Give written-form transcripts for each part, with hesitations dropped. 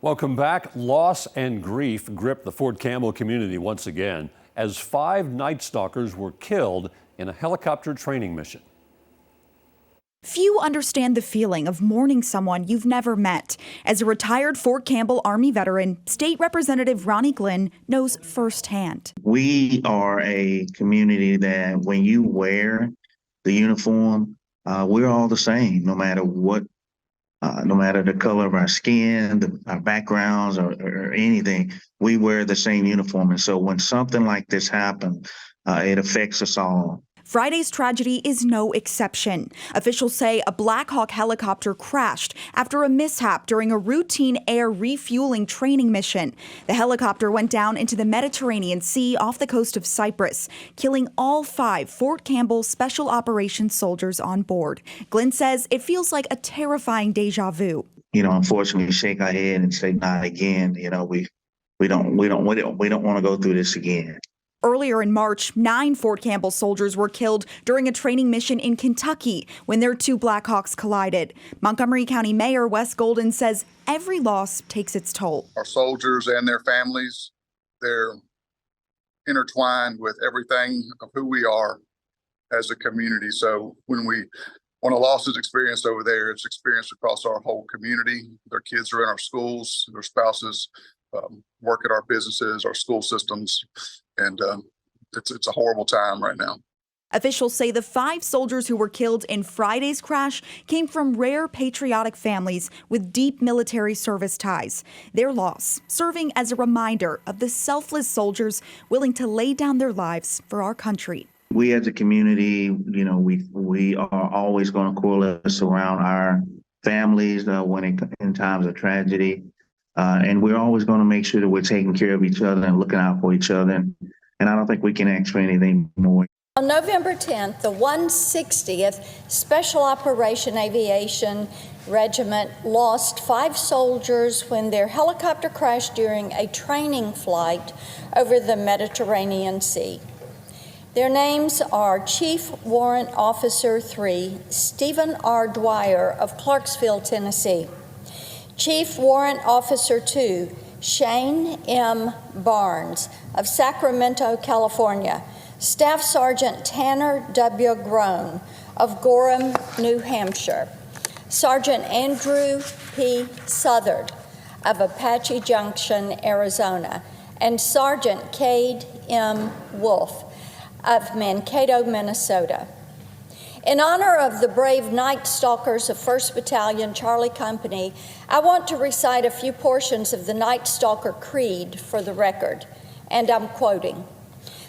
Welcome back. Loss and grief gripped the Fort Campbell community once again as 5 Night Stalkers were killed in a helicopter training mission. Few understand the feeling of mourning someone you've never met. As a retired Fort Campbell Army veteran, State Representative Ronnie Glenn knows firsthand. We are a community that when you wear the uniform, we're all the same, no matter what, no matter the color of our skin, our backgrounds, or anything. We wear the same uniform. And so when something like this happens, it affects us all. Friday's tragedy is no exception. Officials say a Black Hawk helicopter crashed after a mishap during a routine air refueling training mission. The helicopter went down into the Mediterranean Sea off the coast of Cyprus, killing all 5 Fort Campbell Special Operations soldiers on board. Glenn says it feels like a terrifying deja vu. Unfortunately, we shake our head and say, not again. We don't want to go through this again. Earlier in March, 9 Fort Campbell soldiers were killed during a training mission in Kentucky when their 2 Black Hawks collided. Montgomery County Mayor Wes Golden says every loss takes its toll. Our soldiers and their families, they're intertwined with everything of who we are as a community. So when a loss is experienced over there, it's experienced across our whole community. Their kids are in our schools, their spouses work at our businesses, our school systems, and it's a horrible time right now. Officials say the 5 soldiers who were killed in Friday's crash came from rare patriotic families with deep military service ties. Their loss serving as a reminder of the selfless soldiers willing to lay down their lives for our country. We as a community, we are always going to coalesce around our families in times of tragedy. And we're always going to make sure that we're taking care of each other and looking out for each other. And I don't think we can ask for anything more. On November 10th, the 160th Special Operation Aviation Regiment lost 5 soldiers when their helicopter crashed during a training flight over the Mediterranean Sea. Their names are Chief Warrant Officer 3, Stephen R. Dwyer of Clarksville, Tennessee. Chief Warrant Officer 2, Shane M. Barnes of Sacramento, California. Staff Sergeant Tanner W. Groan of Gorham, New Hampshire. Sergeant Andrew P. Southard of Apache Junction, Arizona. And Sergeant Cade M. Wolf of Mankato, Minnesota. In honor of the brave Night Stalkers of 1st Battalion, Charlie Company, I want to recite a few portions of the Night Stalker Creed for the record, and I'm quoting.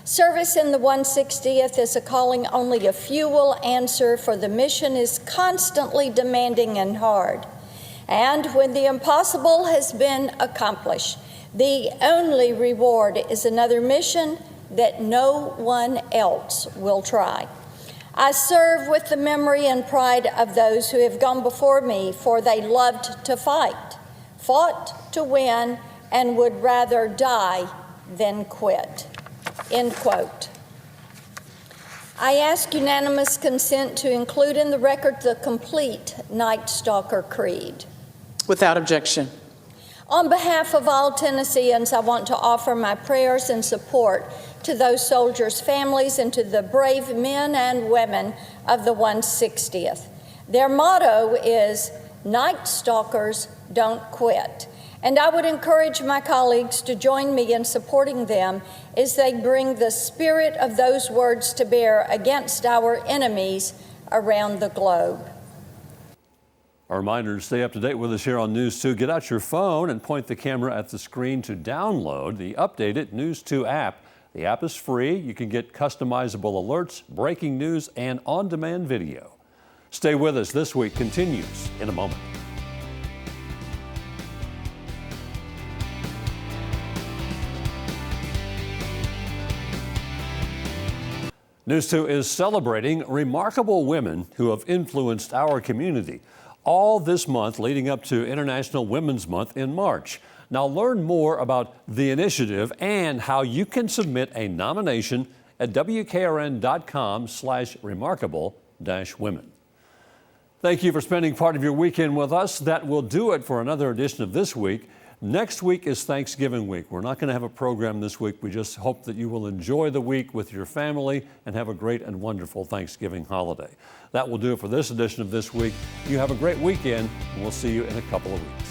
Service in the 160th is a calling only a few will answer, for the mission is constantly demanding and hard. And when the impossible has been accomplished, the only reward is another mission that no one else will try. I serve with the memory and pride of those who have gone before me, for they loved to fight, fought to win, and would rather die than quit. End quote. I ask unanimous consent to include in the record the complete Night Stalker Creed. Without objection. On behalf of all Tennesseans, I want to offer my prayers and support to those soldiers' families and to the brave men and women of the 160th. Their motto is, Night Stalkers Don't Quit. And I would encourage my colleagues to join me in supporting them as they bring the spirit of those words to bear against our enemies around the globe. A reminder to stay up to date with us here on News 2. Get out your phone and point the camera at the screen to download the updated News 2 app. The app is free. You can get customizable alerts, breaking news, and on-demand video. Stay with us. This week continues in a moment. News 2 is celebrating remarkable women who have influenced our community. All this month leading up to International Women's Month in March. Now learn more about the initiative and how you can submit a nomination at WKRN.com/remarkable-women. Thank you for spending part of your weekend with us. That will do it for another edition of This Week. Next week is Thanksgiving week. We're not going to have a program this week. We just hope that you will enjoy the week with your family and have a great and wonderful Thanksgiving holiday. That will do it for this edition of This Week. You have a great weekend, and we'll see you in a couple of weeks.